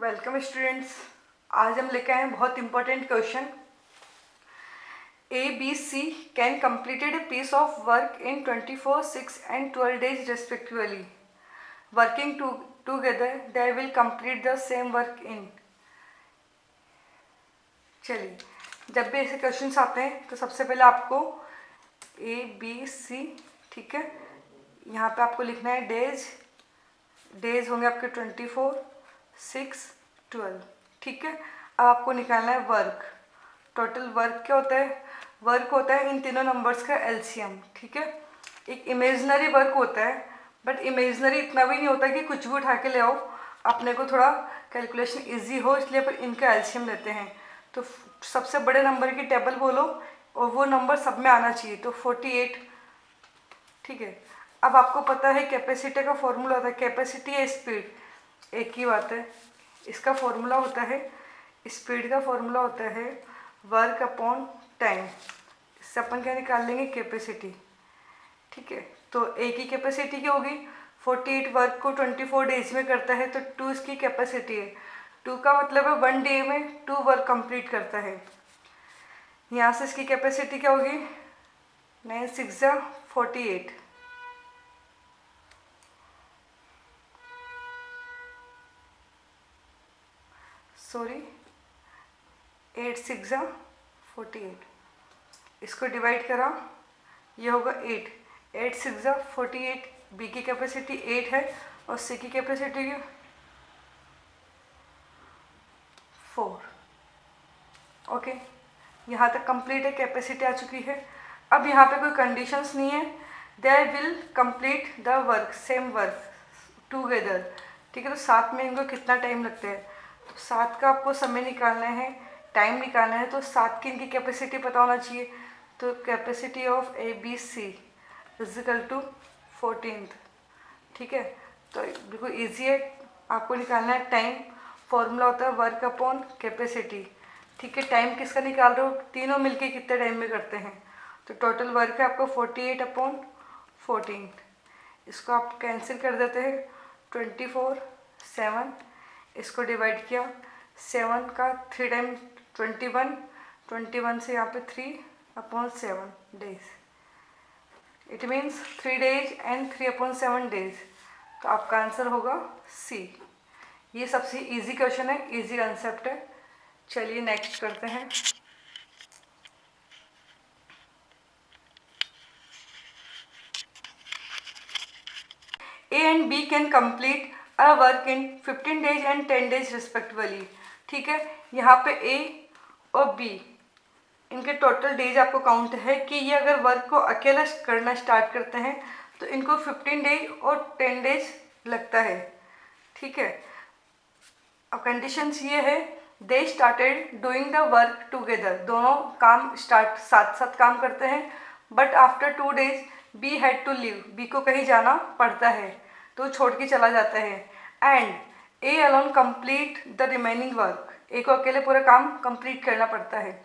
Welcome students. आज हम लेके आए हैं बहुत important question. A B C can completed a piece of work in 24, 6 and 12 days respectively. Working together they will complete the same work in। चलिए, जब भी ऐसे क्वेश्चंस आते हैं तो सबसे पहले आपको ए बी सी, ठीक है, यहाँ पे आपको लिखना है डेज होंगे आपके 24, 6, 12, ठीक है। अब आपको निकालना है वर्क। टोटल वर्क क्या होता है? वर्क होता है इन तीनों नंबर्स का एलसीएम, ठीक है। एक इमेजनरी वर्क होता है, बट इमेजनरी इतना भी नहीं होता कि कुछ भी उठा के ले आओ, अपने को थोड़ा कैलकुलेशन इजी हो, इसलिए पर इनका एलसीएम लेते हैं। तो सबसे बड़े नंबर की टेबल बोलो और वो नंबर सब में आना चाहिए, तो 48, ठीक है। अब आपको पता है कैपेसिटी का फॉर्मूला होता है, कैपेसिटी या स्पीड एक ही बात है। इसका फॉर्मूला होता है, स्पीड का फॉर्मूला होता है वर्क अपॉन टाइम। इससे अपन क्या निकाल लेंगे? कैपेसिटी, ठीक है। तो ए की कैपेसिटी क्या होगी? 48 वर्क को 24 डेज में करता है, तो 2 इसकी कैपेसिटी है। 2 का मतलब है 1 डे में 2 वर्क कंप्लीट करता है। यहाँ से इसकी कैपेसिटी क्या होगी? 9 6 48, सॉरी 8 6 48। इसको डिवाइड करा, ये होगा 8 6 48। बी की कैपेसिटी 8 है और सी की कैपेसिटी 4। ओके, यहाँ तक कंप्लीट है, कैपेसिटी आ चुकी है। अब यहाँ पे कोई कंडीशंस नहीं है। They will complete the work, same work together, ठीक है। तो साथ में इनको कितना टाइम लगता है? तो 7 का आपको समय निकालना है, टाइम निकालना है, तो 7 की इनकी कैपेसिटी पता होना चाहिए। तो capacity of A B C is equal to 14, ठीक है। तो बिल्कुल ईजी है, आपको निकालना है टाइम। फॉर्मूला होता है वर्क अपॉन कैपेसिटी, ठीक है। टाइम किसका निकाल रहे हो? तीनों मिलके कितने टाइम में करते हैं? तो टोटल वर्क है आपको 48 अपॉन 14। इसको आप कैंसिल कर देते हैं, 24 7, इसको डिवाइड किया, 7 का 3 टाइम 21, 21 से यहाँ पे 3 upon 7 days. It means 3 days and 3 upon 7 days. तो आपका आंसर होगा सी। ये सबसे इजी क्वेश्चन है, इजी कंसेप्ट है। चलिए नेक्स्ट करते हैं। A and B can complete a work in 15 days and 10 days respectively, ठीक है। यहाँ पे ए और बी, इनके टोटल डेज आपको काउंट है कि ये अगर वर्क को अकेला करना स्टार्ट करते हैं तो इनको 15 डेज और 10 डेज लगता है, ठीक है। अब कंडीशंस ये है, they started doing the work together, दोनों काम स्टार्ट साथ साथ काम करते हैं। But after 2 days B had to leave, B को कहीं जाना पड़ता है तो छोड़ के चला जाता है। And A alone complete the remaining work, A को अकेले पूरा काम कंप्लीट करना पड़ता है।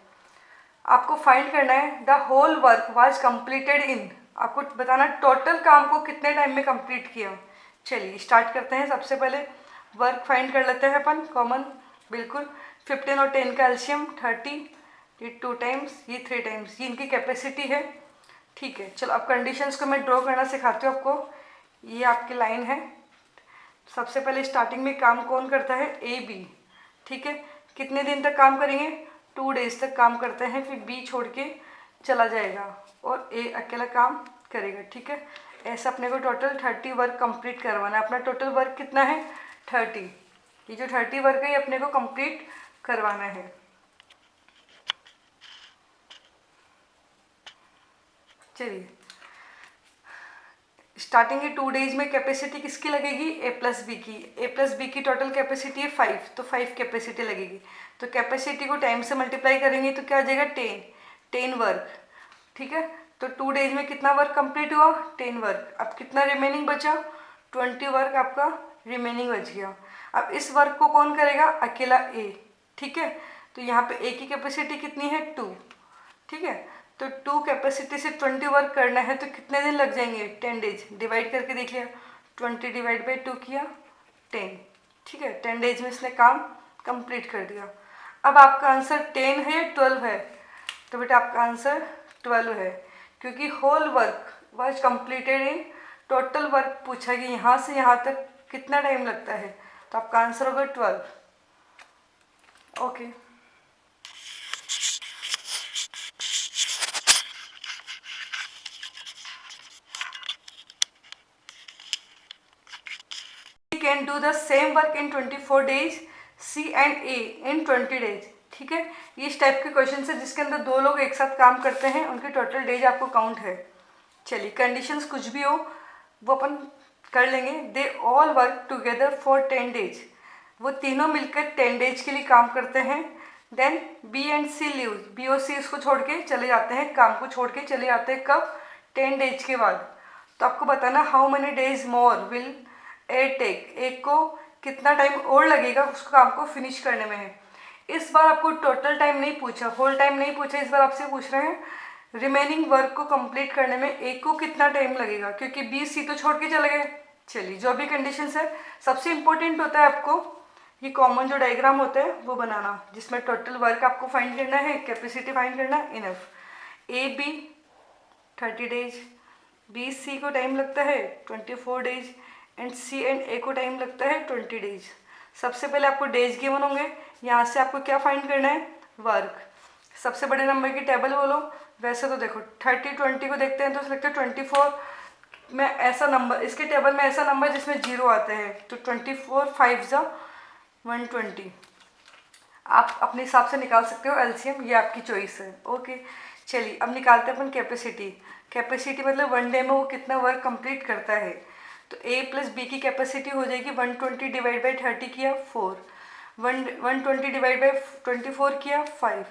आपको फाइंड करना है the whole work was completed in, आपको बताना टोटल काम को कितने टाइम में कंप्लीट किया। चलिए स्टार्ट करते हैं। सबसे पहले वर्क फाइंड कर लेते हैं अपन कॉमन, बिल्कुल। 15 और 10 का एलसीएम 30, ये 2 टाइम्स, ये 3 टाइम्स, ये इनकी कैपेसिटी है, ठीक है। चलो अब कंडीशंस को मैं ड्रॉ करना सिखाती हूँ आपको। ये आपकी लाइन है। सबसे पहले स्टार्टिंग में काम कौन करता है? ए बी, ठीक है। कितने दिन तक काम करेंगे? 2 डेज तक काम करते हैं, फिर बी छोड़ के चला जाएगा और ए अकेला काम करेगा, ठीक है। ऐसा अपने को टोटल 30 वर्क कंप्लीट करवाना है। अपना टोटल वर्क कितना है? 30। ये जो 30 वर्क है ये अपने को कंप्लीट करवाना है। चलिए स्टार्टिंग के 2 डेज में कैपेसिटी किसकी लगेगी? ए प्लस बी की। ए प्लस बी की टोटल कैपेसिटी है 5, तो 5 कैपेसिटी लगेगी। तो कैपेसिटी को टाइम से मल्टीप्लाई करेंगे तो क्या आ जाएगा? 10 वर्क, ठीक है। तो 2 डेज में कितना वर्क कंप्लीट हुआ? 10 वर्क। अब कितना रिमेनिंग बचा? 20 वर्क आपका रिमेनिंग बच गया। अब इस वर्क को कौन करेगा? अकेला ए, ठीक है। तो यहाँ पे ए की कैपेसिटी कितनी है? 2, ठीक है। तो 2 कैपेसिटी से 20 वर्क करना है तो कितने दिन लग जाएंगे? 10 डेज। डिवाइड करके देख लिया, 20 डिवाइड बाई 2 किया 10, ठीक है, 10 डेज में इसने काम कंप्लीट कर दिया। अब आपका आंसर 10 है या 12 है? तो बेटा आपका आंसर 12 है, क्योंकि whole work was completed in, total work पूछा कि यहाँ से यहाँ तक कितना टाइम लगता है, तो आपका आंसर होगा 12। Okay, can do the same work in 24 days, C and A in 20 days. ठीक है, ये इस टाइप के क्वेश्चन है जिसके अंदर दो लोग एक साथ काम करते हैं, उनके टोटल डेज आपको काउंट है। चलिए, कंडीशंस कुछ भी हो वो अपन कर लेंगे। They all work together for 10 days, वो तीनों मिलकर 10 डेज के लिए काम करते हैं। Then B and C leave, B और सी इसको छोड़ के चले जाते हैं, काम को छोड़ के चले जाते हैं। कब? 10 डेज के बाद। तो आपको बताना how many days more will A take, एक को कितना टाइम और लगेगा उसको काम को फिनिश करने में है। इस बार आपको टोटल टाइम नहीं पूछा, होल टाइम नहीं पूछा, इस बार आपसे पूछ रहे हैं रिमेनिंग वर्क को कंप्लीट करने में एक को कितना टाइम लगेगा, क्योंकि बी सी तो छोड़ के चले गए। चलिए, जो भी कंडीशंस है, सबसे इम्पोर्टेंट होता है आपको ये कॉमन जो डायग्राम होता है वो बनाना, जिसमें टोटल वर्क आपको फाइंड करना है, कैपेसिटी फाइंड करना है, enough. A B 30 days, B C को टाइम लगता है 24 days, and C and A को टाइम लगता है 20 डेज। सबसे पहले आपको डेज गिवन होंगे, यहाँ से आपको क्या फाइंड करना है? वर्क। सबसे बड़े नंबर की टेबल बोलो। वैसे तो देखो 30 20 को देखते हैं तो लगता है 24 में ऐसा नंबर, इसके टेबल में ऐसा नंबर जिसमें 0 आते हैं, तो 24 5 जा 120। आप अपने हिसाब से निकाल सकते हो एलसीएम, ये आपकी चॉइस है। ओके, चलिए अब निकालते हैं अपन कैपेसिटी। कैपेसिटी मतलब वन डे में वो कितना वर्क कंप्लीट करता है। तो ए प्लस बी की कैपेसिटी हो जाएगी 120 डिवाइड बाई 30 किया 4, 120 डिवाइड बाई 24 किया 5,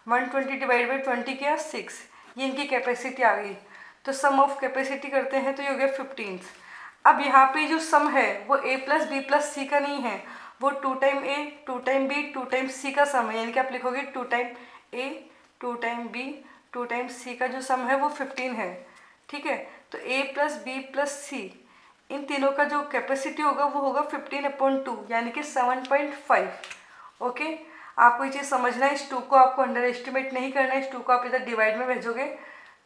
120 डिवाइड बाई 20 किया 6। ये इनकी कैपेसिटी आ गई। तो सम ऑफ कैपेसिटी करते हैं तो ये हो गया 15। अब यहाँ पे जो सम है वो ए प्लस बी प्लस सी का नहीं है, वो 2 टाइम ए 2 टाइम बी 2 टाइम सी का सम है। यानी कि आप लिखोगे 2 टाइम ए 2 टाइम बी 2 टाइम सी का जो सम है वो 15 है। ठीक है, तो ए प्लस बी प्लस सी इन तीनों का जो कैपेसिटी होगा वो होगा 15/2, यानी कि 7.5। ओके, आपको ये चीज़ समझना है, इस 2 को आपको अंडर एस्टिमेट नहीं करना है, इस 2 को आप इधर डिवाइड में भेजोगे।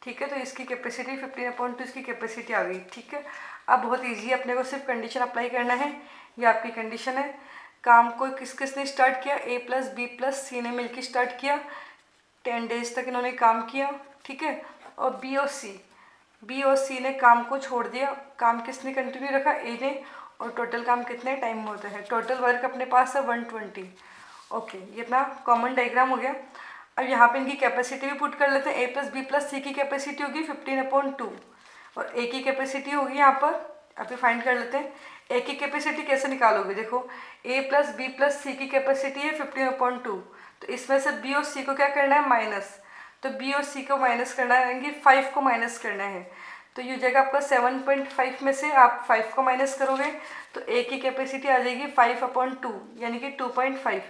ठीक है, तो इसकी कैपेसिटी 15/2 इसकी कैपेसिटी आ गई। ठीक है, अब बहुत ईजी, अपने को सिर्फ कंडीशन अप्लाई करना है। ये आपकी कंडीशन है। काम को किस किसने स्टार्ट किया? ए प्लस बी प्लस सी ने मिलकर स्टार्ट किया, 10 डेज तक इन्होंने काम किया। ठीक है, और बी और सी ने काम को छोड़ दिया। काम किसने कंटिन्यू रखा? ए ने। और टोटल काम कितने टाइम में होता है? टोटल वर्क अपने पास है 120। ओके, ये अपना कॉमन डायग्राम हो गया। अब यहाँ पे इनकी कैपेसिटी भी पुट कर लेते हैं। ए प्लस बी प्लस सी की कैपेसिटी होगी 15/2 और ए की कैपेसिटी होगी यहाँ पर, अभी फाइंड कर लेते हैं। ए की कैपेसिटी कैसे निकालोगे? देखो, ए प्लस बी प्लस सी की कैपेसिटी है 15/2, तो इसमें से बी और सी को क्या करना है? माइनस। तो बी और सी को माइनस करना है, यानी 5 को माइनस करना है। तो ये जगह आपका 7.5 में से आप 5 को माइनस करोगे तो ए की कैपेसिटी आ जाएगी 5/2, यानी कि 2.5।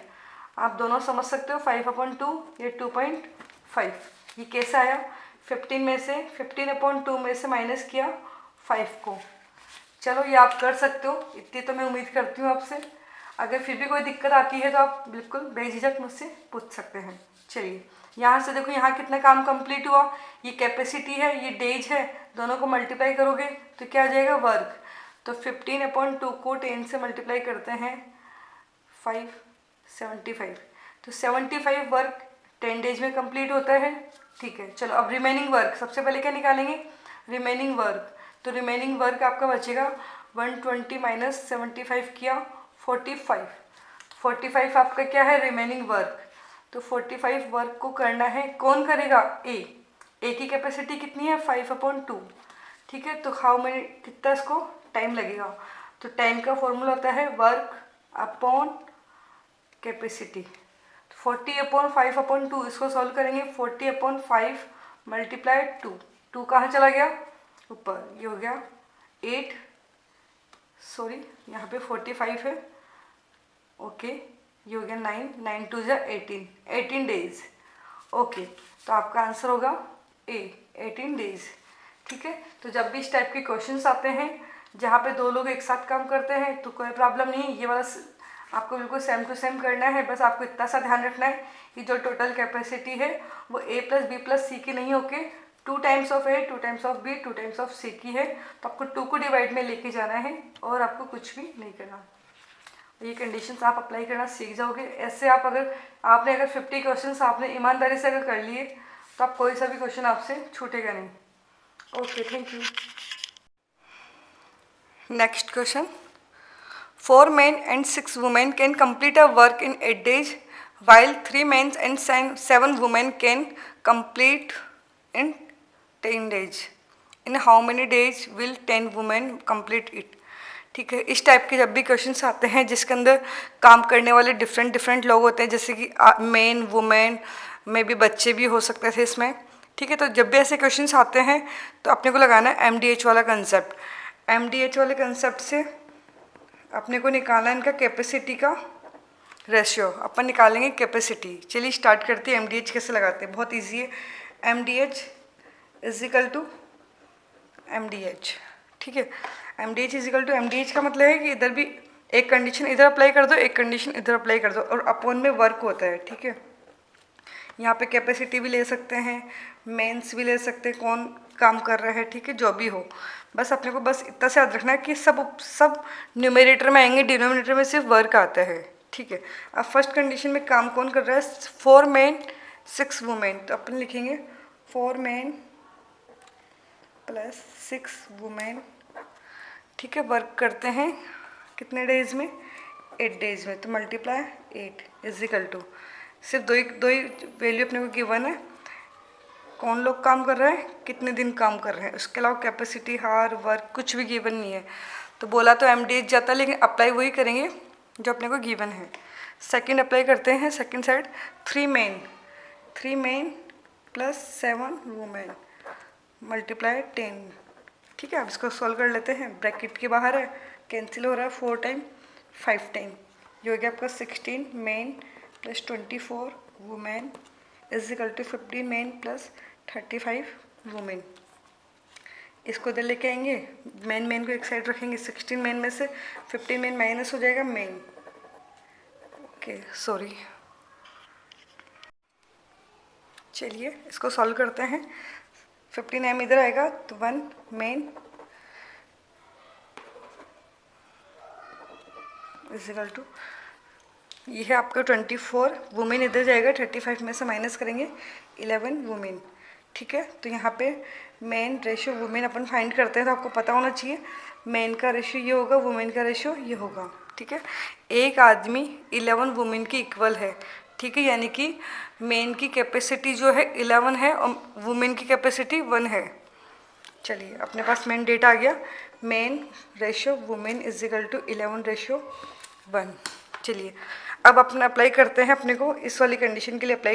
आप दोनों समझ सकते हो, 5/2 ये 2.5। ये कैसे आया? 15/2 में से माइनस किया 5 को। चलो, ये आप कर सकते हो, इतनी तो मैं उम्मीद करती हूँ आपसे। अगर फिर भी कोई दिक्कत आती है तो आप बिल्कुल बेझिझक मुझसे पूछ सकते हैं। चलिए, यहाँ से देखो, यहाँ कितना काम कंप्लीट हुआ, ये कैपेसिटी है, ये डेज है, दोनों को मल्टीप्लाई करोगे तो क्या आ जाएगा? वर्क। तो 15/2 को 10 से मल्टीप्लाई करते हैं 75। तो 75 वर्क 10 डेज में कंप्लीट होता है। ठीक है, चलो अब रिमेनिंग वर्क सबसे पहले क्या निकालेंगे? Remaining work. तो रिमेनिंग वर्क आपका बचेगा 120 माइनस 75 किया 45। 45 आपका क्या है? Remaining work. तो 45 वर्क को करना है, कौन करेगा? ए की कैपेसिटी कितनी है? 5/2। ठीक है, तो हाउ मेनी, कितना इसको टाइम लगेगा? तो टाइम का फॉर्मूला होता है वर्क अपॉन कैपेसिटी। 40/5/2, इसको सॉल्व करेंगे। 40/5 मल्टीप्लाई 2 कहाँ चला गया? ऊपर। ये हो गया 8, सॉरी यहाँ पे 45 है। ओके, ये हो गया 9 2 जा 18 डेज। ओके, तो आपका आंसर होगा ए 18 डेज। ठीक है, तो जब भी इस टाइप के क्वेश्चंस आते हैं जहाँ पे दो लोग एक साथ काम करते हैं तो कोई प्रॉब्लम नहीं है, ये वाला आपको बिल्कुल सेम टू सेम करना है। बस आपको इतना सा ध्यान रखना है कि जो टोटल कैपेसिटी है वो a प्लस बी प्लस सी की नहीं होके 2 times of a 2 times of b 2 times of c की है। तो आपको 2 को डिवाइड में लेके जाना है और आपको कुछ भी नहीं करना। ये कंडीशंस आप अप्लाई करना सीख जाओगे। ऐसे आप अगर 50 क्वेश्चंस आपने ईमानदारी से अगर कर लिए तो आप कोई सा भी क्वेश्चन आपसे छूटेगा नहीं। Okay, thank you. Next question, 4 men and 6 women can complete a work in 8 days, while 3 men and 7 women can complete in 10 days. In how many days will 10 women complete it? ठीक है, इस type के जब भी questions आते हैं जिसके अंदर काम करने वाले डिफरेंट लोग होते हैं, जैसे कि मेन वुमेन में भी बच्चे भी हो सकते थे इसमें। ठीक है, तो जब भी ऐसे क्वेश्चंस आते हैं तो अपने को लगाना है MDH वाला कंसेप्ट। MDH वाले कंसेप्ट से अपने को निकालना है इनका कैपेसिटी का रेशियो। अपन निकालेंगे कैपेसिटी। चलिए स्टार्ट करते हैं। MDH कैसे लगाते हैं, बहुत इजी है। MDH is equal to MDH। ठीक है, MDH is equal to MDH का मतलब है कि इधर भी एक कंडीशन इधर अप्लाई कर दो, एक कंडीशन इधर अप्लाई कर दो, और अपॉन में वर्क होता है। ठीक है, यहाँ पे कैपेसिटी भी ले सकते हैं, मेंस भी ले सकते हैं, कौन काम कर रहा है। ठीक है, जो भी हो, बस अपने को बस इतना से याद रखना है कि सब न्यूमरेटर में आएंगे, डिनोमिनेटर में सिर्फ वर्क आता है। ठीक है, अब फर्स्ट कंडीशन में काम कौन कर रहा है, 4 men 6 women। तो अपन लिखेंगे 4 men प्लस 6 women। ठीक है, वर्क करते हैं कितने डेज में, 8 डेज में। तो मल्टीप्लाई 8 इज इक्वल टू, सिर्फ दो ही वैल्यू अपने को गिवन है, कौन लोग काम कर रहे हैं, कितने दिन काम कर रहे हैं। उसके अलावा कैपेसिटी, हार, वर्क कुछ भी गिवन नहीं है। तो बोला तो MDH जाता है, लेकिन अप्लाई वही करेंगे जो अपने को गिवन है। सेकंड अप्लाई करते हैं, second side 3 men plus 7 women multiply 10। ठीक है, अब इसको सॉल्व कर लेते हैं। ब्रैकेट के बाहर है, कैंसिल हो रहा है, 4 टाइम 5 टाइम, ये हो गया आपका 16 men plus 24 women is equal to 15 men plus 35 women। इसको इधर लेके आएंगे, मेन को एक साइड रखेंगे, 16 men में से 15 men माइनस हो जाएगा मेन। Okay, sorry. चलिए इसको सॉल्व करते हैं। 15 m इधर आएगा तो 1 men इज इक्वल टू, ये है आपका 24 वुमेन, इधर जाएगा 35 में से माइनस करेंगे 11 वुमेन। ठीक है, तो यहाँ पे मेन रेशियो वुमेन अपन फाइंड करते हैं, तो आपको पता होना चाहिए मेन का रेशियो ये होगा, वुमेन का रेशियो ये होगा। ठीक है, एक आदमी 11 वुमेन की इक्वल है। ठीक है, यानी कि मेन की कैपेसिटी जो है 11 है और वुमेन की कैपेसिटी 1 है। चलिए अपने पास मेन डेटा आ गया, men ratio women is equal to 11 ratio 1। चलिए अब अपना अप्लाई करते हैं, अपने को इस वाली कंडीशन के लिए अप्लाई।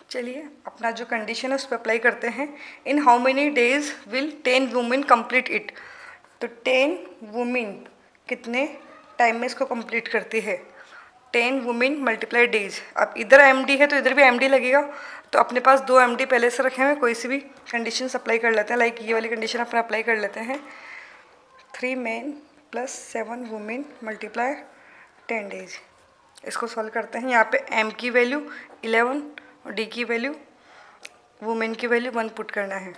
चलिए अपना जो कंडीशन है उस पर अप्लाई करते हैं। In how many days will 10 women complete it. तो 10 वुमेन कितने टाइम में इसको कंप्लीट करती है, 10 वुमेन मल्टीप्लाई डेज। अब इधर MD है तो इधर भी MD लगेगा, तो अपने पास 2 MD पहले से रखे हुए, कोई सी भी कंडीशन अप्लाई कर लेते हैं। लाइक ये वाली कंडीशन अपन अप्लाई कर लेते हैं, 3 men plus 7 women multiply 10 days. इसको सॉल्व करते हैं। यहाँ पे M की वैल्यू 11 और D की वैल्यू, वुमेन की वैल्यू 1 पुट करना है।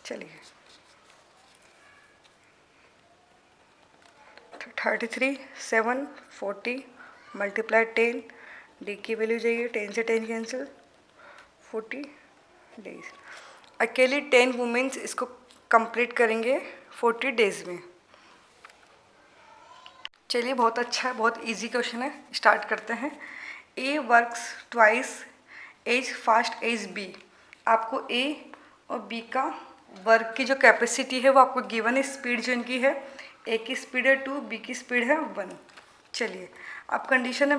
चलिए 33 7 40 मल्टीप्लाई 10, D की वैल्यू जाइए, 10 से 10 कैंसिल, 40 डेज। अकेली 10 वुमेन्स इसको कंप्लीट करेंगे 40 डेज में। चलिए बहुत अच्छा है, बहुत इजी क्वेश्चन है, स्टार्ट करते हैं। A works twice as fast as B। आपको A और B का वर्क की जो कैपेसिटी है वो आपको गिवन है, स्पीड जो इनकी है, A की स्पीड है 2, B की स्पीड है 1। चलिए अब कंडीशन है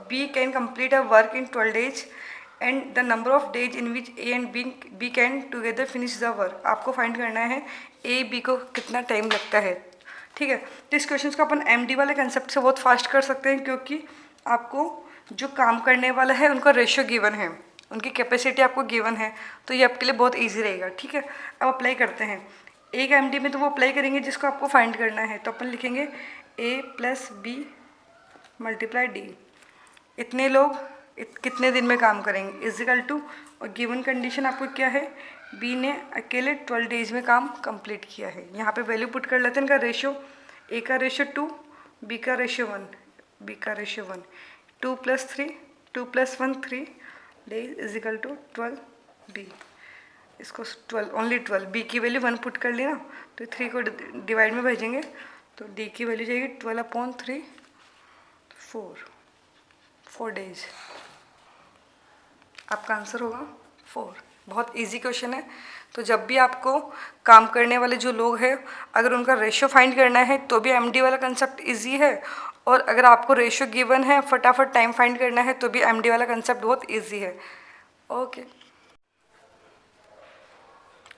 B can complete a work in 12 days and the number of days in which A and B can together finish the work. आपको फाइंड करना है A B को कितना टाइम लगता है। ठीक है, तो इस क्वेश्चन को अपन MD वाले कंसेप्ट से बहुत फास्ट कर सकते हैं, क्योंकि आपको जो काम करने वाला है उनका रेशियो गिवन है। उनकी कैपेसिटी आपको गिवन है, तो ये आपके लिए बहुत ईजी रहेगा। ठीक है, अब अप्लाई करते हैं। एक एमडी में तो वो अप्लाई करेंगे जिसको आपको फाइंड करना है, तो अपन लिखेंगे ए प्लस बी मल्टीप्लाई डी। इतने लोग कितने दिन में काम करेंगे इजिकल टू, और गिवन कंडीशन आपको क्या है, बी ने अकेले 12 डेज में काम कंप्लीट किया है। यहाँ पे वैल्यू पुट कर लेते हैं इनका रेशियो, ए का रेशियो 2, बी का रेशियो 1, बी का ratio 1, 2 + 3, 2 + 1 3 days is equal to 12 B. इसको 12 ओनली 12, बी की वैल्यू 1 पुट कर ली ना, तो 3 को डिवाइड में भेजेंगे तो डी की वैल्यू जाएगी 12/3, 4 डेज। आपका आंसर होगा 4। बहुत इजी क्वेश्चन है। तो जब भी आपको काम करने वाले जो लोग हैं, अगर उनका रेशियो फाइंड करना है तो भी एमडी वाला कंसेप्ट इजी है, और अगर आपको रेशियो गिवन है फटाफट टाइम फाइंड करना है तो भी एमडी वाला कंसेप्ट बहुत इजी है। ओके,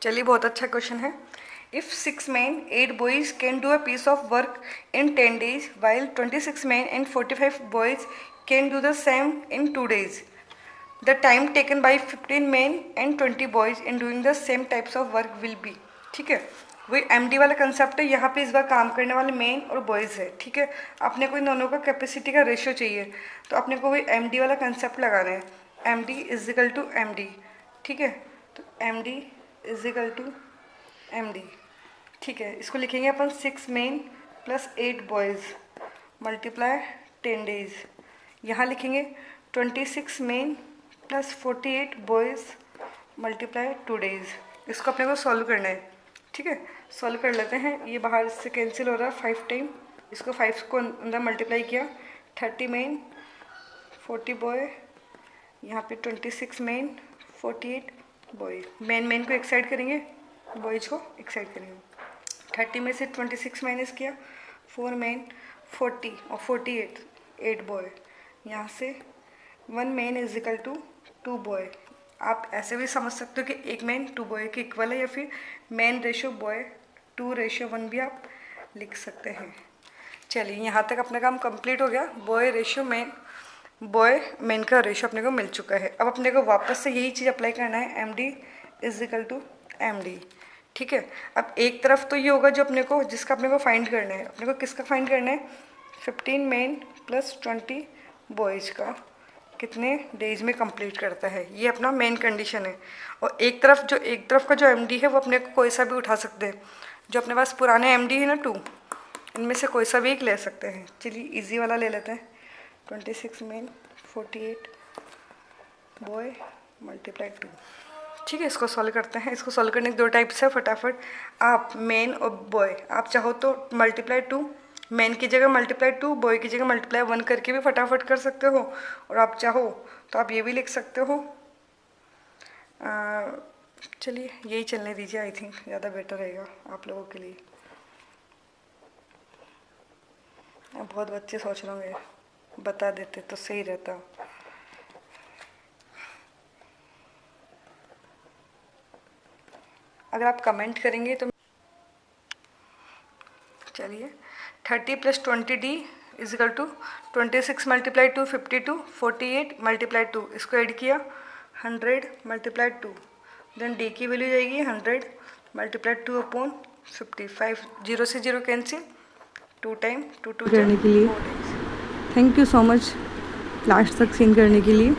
चलिए बहुत अच्छा क्वेश्चन है। If 6 men 8 boys can do a piece of work in 10 days while 26 men and 45 boys can do the same in 2 days, the time taken by 15 men and 20 boys in doing the same types of work will be। ठीक है, वही MD वाला concept है। यहाँ पे इस बार काम करने वाले मेन और बॉयज़ है। ठीक है, अपने को इन दोनों का कैपेसिटी का रेशियो चाहिए, तो अपने को वही एमडी वाला कंसेप्ट लगाना है, एमडी इजिकल टू एमडी। ठीक है, तो एमडी इजिकल टू एमडी। ठीक है, इसको लिखेंगे अपन 6 men + 8 boys मल्टीप्लाई 10 days। यहाँ लिखेंगे 26 men + 48 boys मल्टीप्लाई 2 days। इसको अपने को सॉल्व करना है। ठीक है, सॉल्व कर लेते हैं। ये बाहर से कैंसिल हो रहा है 5 टाइम, इसको 5 को अंदर मल्टीप्लाई किया, 30 men 40 boy, यहाँ पे 26 men 48 बॉय। मेन को एक साइड करेंगे, बॉयज को एक साइड करेंगे। 30 में से 26 माइनस किया, 4 men 40 और 48 8 बॉय। यहाँ से 1 man इजिकल टू 2 बॉय। आप ऐसे भी समझ सकते हो कि 1 man 2 बॉय के इक्वल है, या फिर मैन रेशियो बॉय 2:1 भी आप लिख सकते हैं। चलिए, यहाँ तक अपना काम कंप्लीट हो गया। Boy ratio man, boy man का रेशियो अपने को मिल चुका है। अब अपने को वापस से यही चीज़ अप्लाई करना है, एमडी इजिकल टू एमडी। ठीक है, अब एक तरफ तो ये होगा जो अपने को, जिसका अपने को फाइंड करना है। अपने को किसका फाइंड करना है, 15 men + 20 बॉयज़ का कितने डेज में कंप्लीट करता है, ये अपना मेन कंडीशन है। और एक तरफ का जो एमडी है वो अपने को कोई सा भी उठा सकते हैं। जो अपने पास पुराने एमडी है ना 2, इनमें से कोई सा भी एक ले सकते हैं। चलिए इजी वाला ले लेते हैं, 26 men 48 बॉय मल्टीप्लाई 2। ठीक है, इसको सॉल्व करते हैं। इसको सॉल्व करने के 2 टाइप्स है। फटाफट आप मेन और बॉय, आप चाहो तो मल्टीप्लाई 2, मेन की जगह मल्टीप्लाई 2, बॉय की जगह मल्टीप्लाई 1 करके भी फटाफट कर सकते हो, और आप चाहो तो आप ये भी लिख सकते हो। चलिए यही चलने दीजिए, आई थिंक ज़्यादा बेटर रहेगा आप लोगों के लिए। बहुत बच्चे सोच रहे होंगे बता देते तो सही रहता। अगर आप कमेंट करेंगे तो चलिए, 30 + 20D इजिकल टू 26 × 2 52, 48 × 2, इसको ऐड किया 100 × 2, देन डी की वैल्यू जाएगी 100 × 2/55। 0 से 0 कैंसिल, 2 टाइम 2 2 करने के लिए। Thank you so much last तक सीन करने के लिए।